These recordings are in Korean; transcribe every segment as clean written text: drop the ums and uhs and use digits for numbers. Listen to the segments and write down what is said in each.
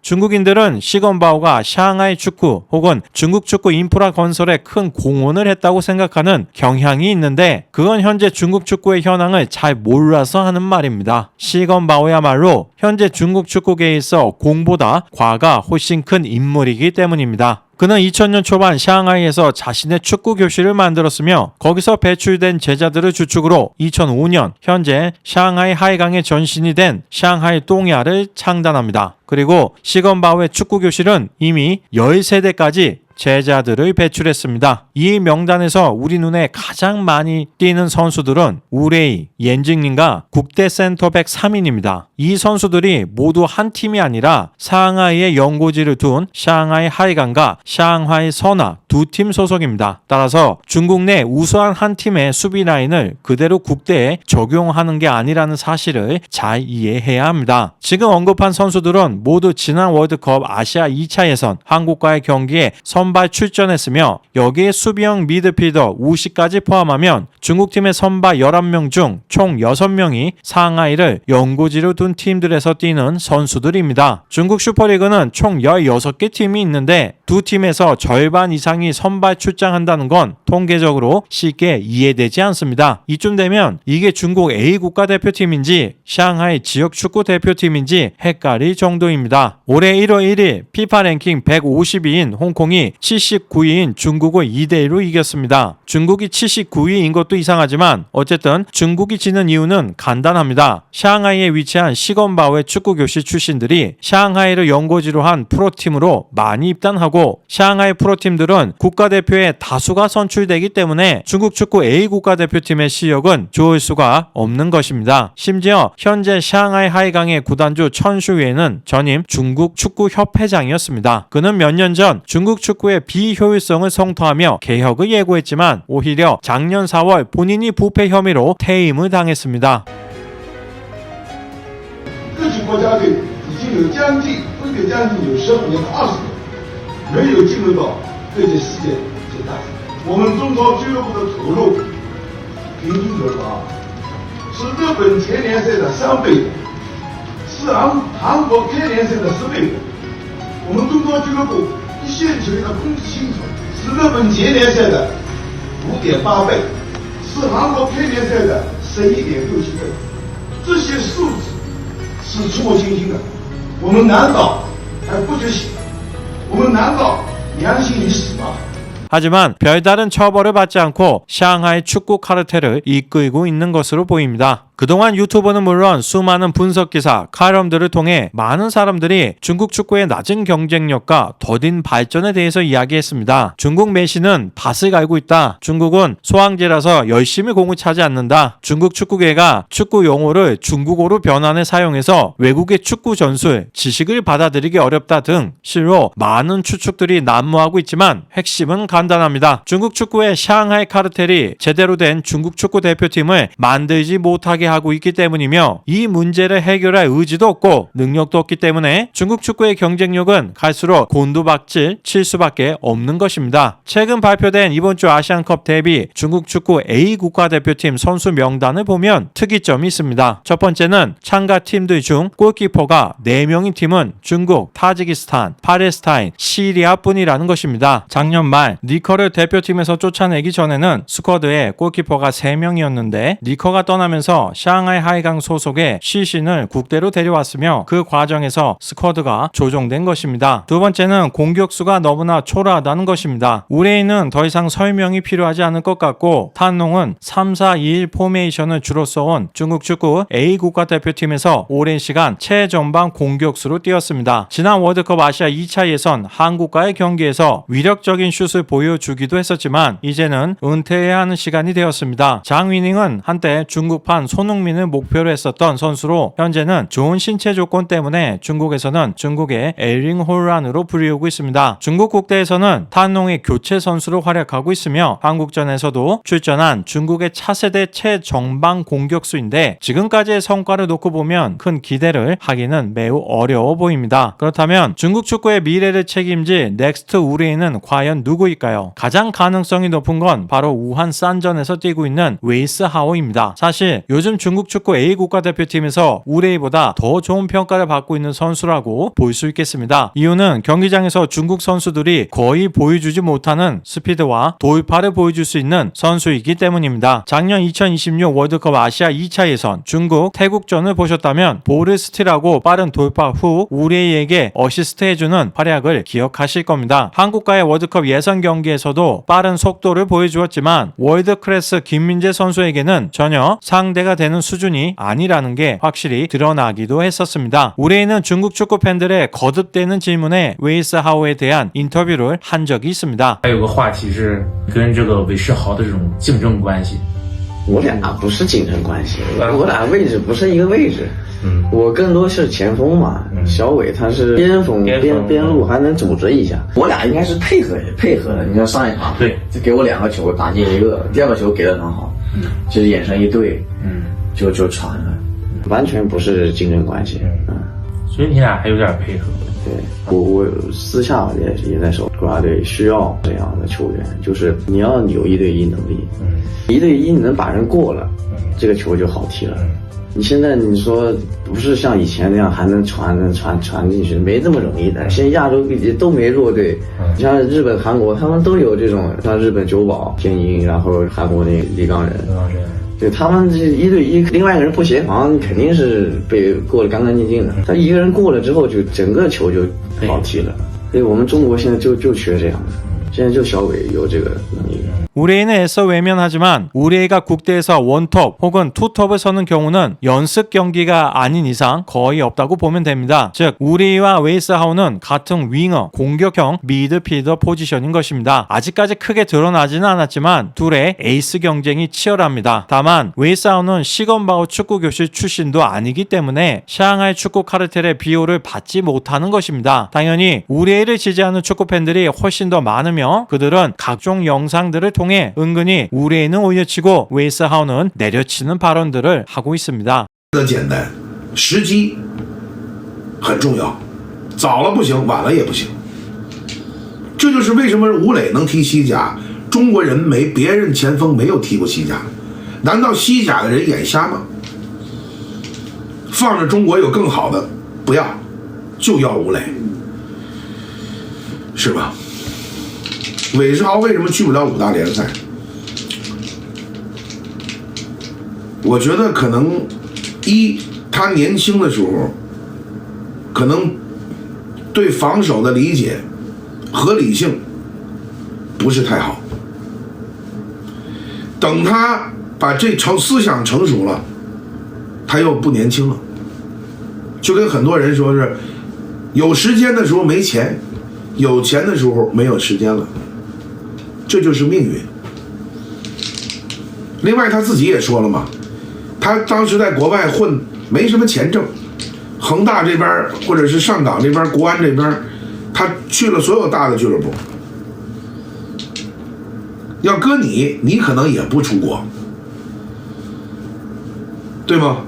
중국인들은 시건바오가 샹하이 축구 혹은 중국 축구 인프라 건설에 큰 공헌을 했다고 생각하는 경향이 있는데 그건 현재 중국 축구의 현황을 잘 몰라서 하는 말입니다. 시건바오야말로 현재 중국 축구계에 있어 공보다 과가 훨씬 큰 인물이기 때문입니다. 그는 2000년 초반 샹하이에서 자신의 축구 교실을 만들었으며 거기서 배출된 제자들을 주축으로 2005년 현재 샹하이 하이강의 전신이 된 샹하이 똥야를 창단합니다. 그리고 시건바오의 축구 교실은 이미 10세대까지 제자들을 배출했습니다. 이 명단에서 우리 눈에 가장 많이 띄는 선수들은 우레이, 옌징린과 국대 센터백 3인입니다. 이 선수들이 모두 한 팀이 아니라 상하이에 연고지를 둔 샹하이 하이강과 샹하이 선화 두 팀 소속입니다. 따라서 중국 내 우수한 한 팀의 수비 라인을 그대로 국대에 적용하는 게 아니라는 사실을 잘 이해해야 합니다. 지금 언급한 선수들은 모두 지난 월드컵 아시아 2차 예선 한국과의 경기에 선발 출전했으며 여기에 수비형 미드필더 우시까지 포함하면 중국팀의 선발 11명 중 총 6명이 상하이를 연고지로 둔 팀들에서 뛰는 선수들입니다. 중국 슈퍼리그는 총 16개 팀이 있는데 두 팀에서 절반 이상이 선발 출장한다는 건 통계적으로 쉽게 이해되지 않습니다. 이쯤 되면 이게 중국 A 국가대표팀인지 샹하이 지역 축구 대표팀인지 헷갈릴 정도입니다. 올해 1월 1일 피파 랭킹 152인 홍콩이 79위인 중국을 2대1로 이겼습니다. 중국이 79위인 것도 이상하지만 어쨌든 중국이 지는 이유는 간단합니다. 샹하이에 위치한 시건바오의 축구교실 출신들이 샹하이를 연고지로 한 프로팀으로 많이 입단하고 샹하이 프로팀들은 국가대표에 다수가 선출되기 때문에 중국 축구 A 국가대표팀의 실력은 좋을 수가 없는 것입니다. 심지어 현재 샹하이 하이강의 구단주 천슈위에는 전임 중국 축구협회장이었습니다. 그는 몇 년 전 중국 축구의 비효율성을 성토하며 개혁을 예고했지만 오히려 작년 4월 본인이 부패 혐의로 퇴임을 당했습니다. 各级国家队已经有将近分别将近有15年到20年没有进入到这届世界最大赛。我们中超俱乐部的投入平均多少？是日本前联赛的3倍，是韩国开联赛的10倍。我们中超俱乐部一线球员的工资薪酬是日本前联赛的5.8倍，是韩国开联赛的11.67倍。这些数字是触目惊心的。我们难道还不觉醒？我们难道良心已死吗？ 하지만 별다른 처벌을 받지 않고 샹하이 축구 카르텔을 이끌고 있는 것으로 보입니다. 그동안 유튜버는 물론 수많은 분석기사, 칼럼들을 통해 많은 사람들이 중국 축구의 낮은 경쟁력과 더딘 발전에 대해서 이야기했습니다. 중국 메시는 밭을 갈고 있다. 중국은 소황제라서 열심히 공을 차지 않는다. 중국 축구계가 축구 용어를 중국어로 변환해 사용해서 외국의 축구 전술, 지식을 받아들이기 어렵다 등 실로 많은 추측들이 난무하고 있지만 핵심은 간단합니다. 중국 축구의 샹하이 카르텔이 제대로 된 중국 축구 대표팀을 만들지 못하게 하고 있기 때문이며 이 문제를 해결할 의지도 없고 능력도 없기 때문에 중국 축구의 경쟁력은 갈수록 곤두박질 칠 수밖에 없는 것입니다. 최근 발표된 이번 주 아시안컵 대비 중국 축구 A 국가대표팀 선수 명단을 보면 특이점이 있습니다. 첫 번째는 참가 팀들 중 골키퍼가 4명인 팀은 중국, 타지키스탄, 팔레스타인, 시리아뿐이라는 것입니다. 작년 말 니커를 대표팀에서 쫓아내기 전에는 스쿼드에 골키퍼가 3명이었는데 니커가 떠나면서 샹하이 하이강 소속의 시신을 국대로 데려왔으며 그 과정에서 스쿼드가 조정된 것입니다. 두 번째는 공격수가 너무나 초라하다는 것입니다. 우레이는 더 이상 설명이 필요하지 않을 것 같고 탄농은 3-4-2-1 포메이션을 주로 써온 중국 축구 A 국가대표팀에서 오랜 시간 최전방 공격수로 뛰었습니다. 지난 월드컵 아시아 2차 예선 한국과의 경기에서 위력적인 슛을 보여주기도 했었지만 이제는 은퇴해야 하는 시간이 되었습니다. 장위닝은 한때 중국판 손흥민을 목표로 했었던 선수로 현재는 좋은 신체 조건 때문에 중국에서는 중국의 에링 홀란으로 불리우고 있습니다. 중국 국대에서는 탄농의 교체 선수로 활약하고 있으며 한국전에서도 출전한 중국의 차세대 최정방 공격수인데 지금까지의 성과를 놓고 보면 큰 기대를 하기는 매우 어려워 보입니다. 그렇다면 중국 축구의 미래를 책임질 넥스트 우레이는 과연 누구일까요? 가장 가능성이 높은 건 바로 우한 산전에서 뛰고 있는 웨이스 하오입니다. 사실 요즘 요즘 중국 축구 A 국가대표팀에서 우레이보다 더 좋은 평가를 받고 있는 선수라고 볼 수 있겠습니다. 이유는 경기장에서 중국 선수들이 거의 보여주지 못하는 스피드와 돌파를 보여줄 수 있는 선수이기 때문입니다. 작년 2026 월드컵 아시아 2차 예선 중국 태국전을 보셨다면 볼을 스틸하고 빠른 돌파 후 우레이에게 어시스트 해주는 활약을 기억하실 겁니다. 한국과의 월드컵 예선 경기에서도 빠른 속도를 보여주었지만 월드 클래스 김민재 선수에게는 전혀 상대가 되는 수준이 아니라는 게 확실히 드러나기도 했었습니다. 우레이는 중국 축구 팬들의 거듭되는 질문에 웨이스 하오에 대한 인터뷰를 한 적이 있습니다. 还有个话题是跟这个韦世豪的这种竞争关系。我俩不是竞争关系，我俩位置不是一个位置。我更多是前锋嘛，小伟他是边锋边路还能组织一下，我俩应该是配合的。你看上一场，对，就给我2个球打进一个，第2个球给的很好，就是眼神一对，就传了，完全不是竞争关系。所以你俩还有点配合。对，我私下也在说，国家队需要这样的球员，就是你要有1对1能力，1对1你能把人过了，这个球就好踢了。你现在你说不是像以前那样还能传进去，没这么容易的。现在亚洲都没弱队，你像日本、韩国，他们都有这种，像日本久保、天鹰，然后韩国那李刚仁，对他们这1对1，另外一个人不协防，肯定是被过得干干净净的。他一个人过了之后，就整个球就好踢了。所以我们中国现在就缺这样的，现在就小伟有这个能力。 우레이는 애써 외면하지만 우레이가 국대에서 원톱 혹은 투톱을 서는 경우는 연습 경기가 아닌 이상 거의 없다고 보면 됩니다. 즉 우레이와 웨이스 하오는 같은 윙어, 공격형 미드필더 포지션인 것입니다. 아직까지 크게 드러나지는 않았지만 둘의 에이스 경쟁이 치열합니다. 다만 웨이스 하오는 시건바오 축구교실 출신도 아니기 때문에 샹하이 축구 카르텔의 비호를 받지 못하는 것입니다. 당연히 우레이를 지지하는 축구팬들이 훨씬 더 많으며 그들은 각종 영상들을 통해 은근히 우레이는 올려치고 웨이스 하오는 내려치는 발언들을 하고 있습니다. 简单，时机很重要，早了不行，晚了也不行。这就是为什么吴磊能踢西甲，中国人别人前锋没有踢过西甲，难道西甲的人眼瞎吗？放着中国有更好的，不要，就要吴磊，是吧？ 韦世豪为什么去不了5大联赛？我觉得可能他年轻的时候，可能对防守的理解、合理性不是太好。等他把这思想成熟了，他又不年轻了。就跟很多人说是，有时间的时候没钱，有钱的时候没有时间了。 这就是命运。另外，他自己也说了嘛，他当时在国外混，没什么钱挣。恒大这边或者是上港这边、国安这边，他去了所有大的俱乐部。要搁你可能也不出国，对吗？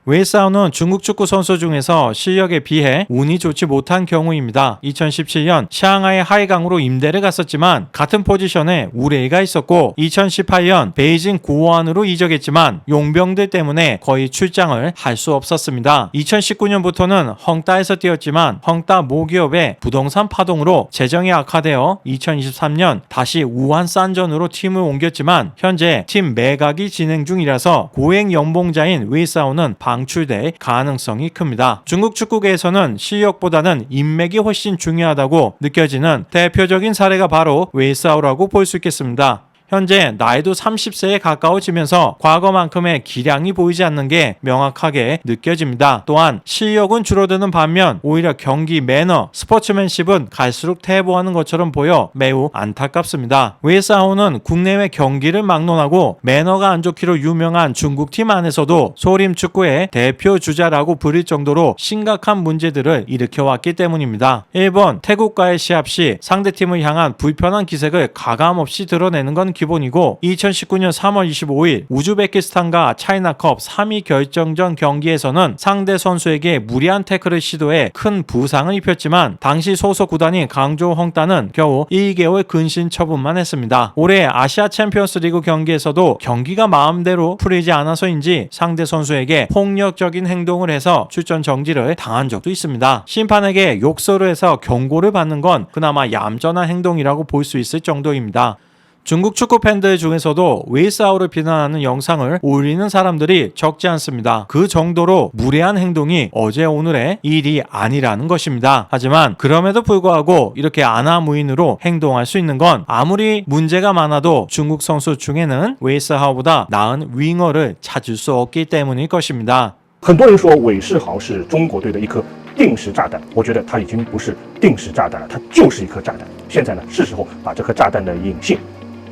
웨이스 하오는 중국 축구 선수 중에서 실력에 비해 운이 좋지 못한 경우입니다. 2017년 샹하이 하이강으로 임대를 갔었지만 같은 포지션에 우레이가 있었고 2018년 베이징 고원으로 이적했지만 용병들 때문에 거의 출장을 할 수 없었습니다. 2019년부터는 헝따에서 뛰었지만 헝따 모기업의 부동산 파동으로 재정이 악화되어 2023년 다시 우한 산전으로 팀을 옮겼지만 현재 팀 매각이 진행 중이라서 고액 연봉자인 웨이스 하오는 방출될 가능성이 큽니다. 중국 축구계에서는 실력보다는 인맥이 훨씬 중요하다고 느껴지는 대표적인 사례가 바로 웨이스 하오라고 볼 수 있겠습니다. 현재 나이도 30세에 가까워지면서 과거만큼의 기량이 보이지 않는 게 명확하게 느껴집니다. 또한 실력은 줄어드는 반면 오히려 경기 매너, 스포츠맨십은 갈수록 퇴보하는 것처럼 보여 매우 안타깝습니다. 웨이스 하오는 국내외 경기를 막론하고 매너가 안 좋기로 유명한 중국팀 안에서도 소림 축구의 대표 주자라고 부릴 정도로 심각한 문제들을 일으켜왔기 때문입니다. 일본, 태국과의 시합 시 상대팀을 향한 불편한 기색을 가감없이 드러내는 건 기본이고 2019년 3월 25일 우즈베키스탄과 차이나컵 3위 결정전 경기에서는 상대 선수에게 무리한 태클을 시도해 큰 부상을 입혔지만 당시 소속 구단인 강조 헝다는 겨우 1개월 근신 처분만 했습니다. 올해 아시아 챔피언스 리그 경기에서도 경기가 마음대로 풀리지 않아서인지 상대 선수에게 폭력적인 행동을 해서 출전 정지를 당한 적도 있습니다. 심판에게 욕설을 해서 경고를 받는 건 그나마 얌전한 행동이라고 볼 수 있을 정도입니다. 중국 축구 팬들 중에서도 웨이스하우를 비난하는 영상을 올리는 사람들이 적지 않습니다. 그 정도로 무례한 행동이 어제 오늘의 일이 아니라는 것입니다. 하지만 그럼에도 불구하고 이렇게 아나무인으로 행동할 수 있는 건 아무리 문제가 많아도 중국 선수 중에는 웨이스하우보다 나은 윙어를 찾을 수 없기 때문일 것입니다. 很多人说韦世豪是中国队的一颗定时炸弹，我觉得他已经不是定时炸弹了，他就是一颗炸弹。现在呢，是时候把这颗炸弹的引信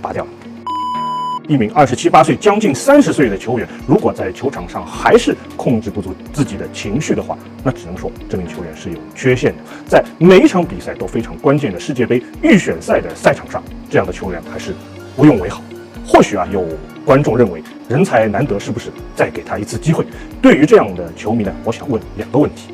拔掉了。一名27、28岁、将近30岁的球员，如果在球场上还是控制不住自己的情绪的话，那只能说这名球员是有缺陷的。在每一场比赛都非常关键的世界杯预选赛的赛场上，这样的球员还是不用为好。或许有观众认为人才难得，是不是再给他一次机会？对于这样的球迷呢，我想问2个问题。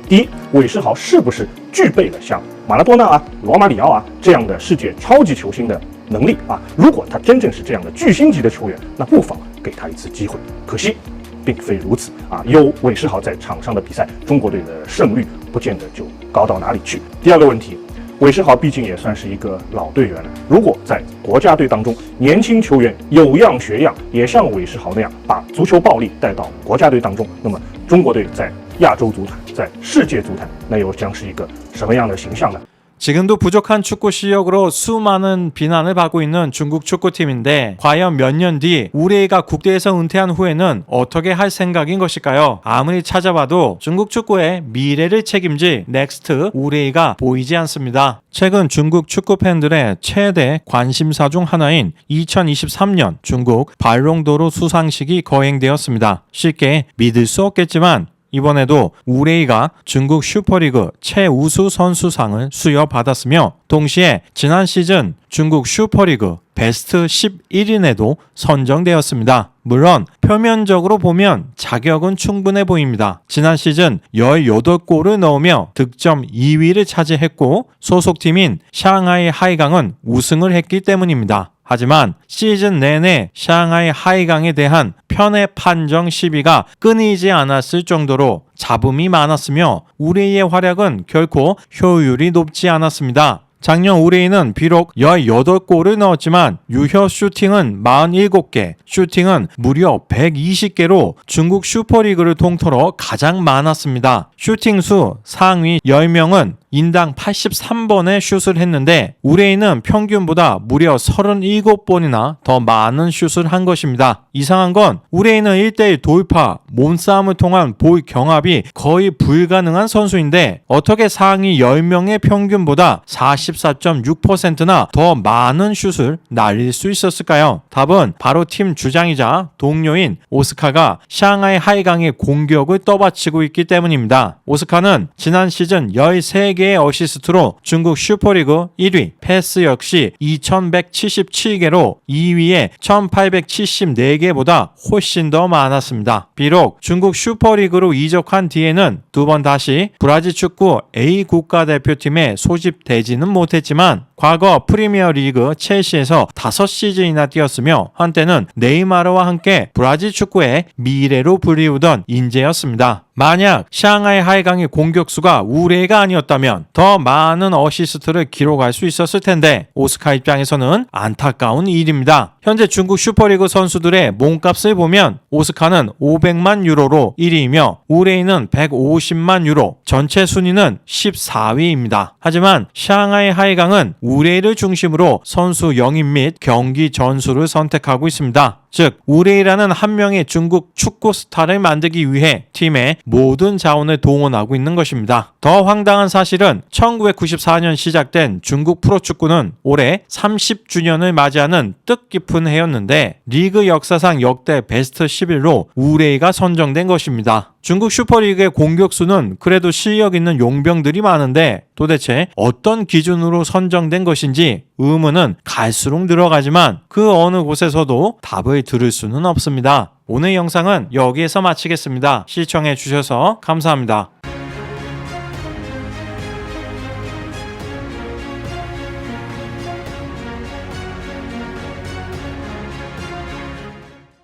第一，韦世豪是不是具备了像马拉多纳罗马里奥这样的世界超级球星的能力如果他真正是这样的巨星级的球员，那不妨给他一次机会。可惜并非如此有韦世豪在场上的比赛，中国队的胜率不见得就高到哪里去。第2个问题，韦世豪毕竟也算是一个老队员了，如果在国家队当中年轻球员有样学样，也像韦世豪那样把足球暴力带到国家队当中，那么中国队在亚洲足坛，在世界足坛，那又将是一个什么样的形象呢？ 지금도 부족한 축구 실력으로 수많은 비난을 받고 있는 중국 축구팀인데 과연 몇 년 뒤 우레이가 국대에서 은퇴한 후에는 어떻게 할 생각인 것일까요? 아무리 찾아봐도 중국 축구의 미래를 책임질 넥스트 우레이가 보이지 않습니다. 최근 중국 축구 팬들의 최대 관심사 중 하나인 2023년 중국 발롱도르 수상식이 거행되었습니다. 쉽게 믿을 수 없겠지만 이번에도 우레이가 중국 슈퍼리그 최우수 선수상을 수여받았으며 동시에 지난 시즌 중국 슈퍼리그 베스트 11인에도 선정되었습니다. 물론 표면적으로 보면 자격은 충분해 보입니다. 지난 시즌 18골을 넣으며 득점 2위를 차지했고 소속팀인 샹하이 하이강은 우승을 했기 때문입니다. 하지만 시즌 내내 샹하이 하이강에 대한 편의 판정 시비가 끊이지 않았을 정도로 잡음이 많았으며 우레이의 활약은 결코 효율이 높지 않았습니다. 작년 우레이는 비록 18골을 넣었지만 유효 슈팅은 47개, 슈팅은 무려 120개로 중국 슈퍼리그를 통틀어 가장 많았습니다. 슈팅 수 상위 10명은 인당 83번의 슛을 했는데 우레이는 평균보다 무려 37번이나 더 많은 슛을 한 것입니다. 이상한 건 우레이는 1대1 돌파, 몸싸움을 통한 볼 경합이 거의 불가능한 선수인데 어떻게 상위 10명의 평균보다 44.6%나 더 많은 슛을 날릴 수 있었을까요? 답은 바로 팀 주장이자 동료인 오스카가 샹하이 하이강의 공격을 떠받치고 있기 때문입니다. 오스카는 지난 시즌 13개의 어시스트로 중국 슈퍼리그 1위, 패스 역시 2177개로 2위에 1874개보다 훨씬 더 많았습니다. 비록 중국 슈퍼리그로 이적한 뒤에는 두 번 다시 브라질 축구 A 국가대표팀에 소집되지는 못했지만 과거 프리미어리그 첼시에서 5시즌이나 뛰었으며 한때는 네이마르와 함께 브라질 축구의 미래로 불리우던 인재였습니다. 만약 샹하이 하이강의 공격수가 우레이가 아니었다면 더 많은 어시스트를 기록할 수 있었을 텐데 오스카 입장에서는 안타까운 일입니다. 현재 중국 슈퍼리그 선수들의 몸값을 보면 오스카는 500만 유로로 1위이며 우레이는 150만 유로, 전체 순위는 14위입니다. 하지만 샹하이 하이강은 우레이를 중심으로 선수 영입 및 경기 전술을 선택하고 있습니다. 즉 우레이라는 한 명의 중국 축구 스타를 만들기 위해 팀의 모든 자원을 동원하고 있는 것입니다. 더 황당한 사실은 1994년 시작된 중국 프로축구는 올해 30주년을 맞이하는 뜻깊은 해였는데 리그 역사상 역대 베스트 11로 우레이가 선정된 것입니다. 중국 슈퍼리그의 공격수는 그래도 실력 있는 용병들이 많은데 도대체 어떤 기준으로 선정된 것인지 의문은 갈수록 늘어가지만 그 어느 곳에서도 답을 들을 수는 없습니다. 오늘 영상은 여기에서 마치겠습니다. 시청해 주셔서 감사합니다.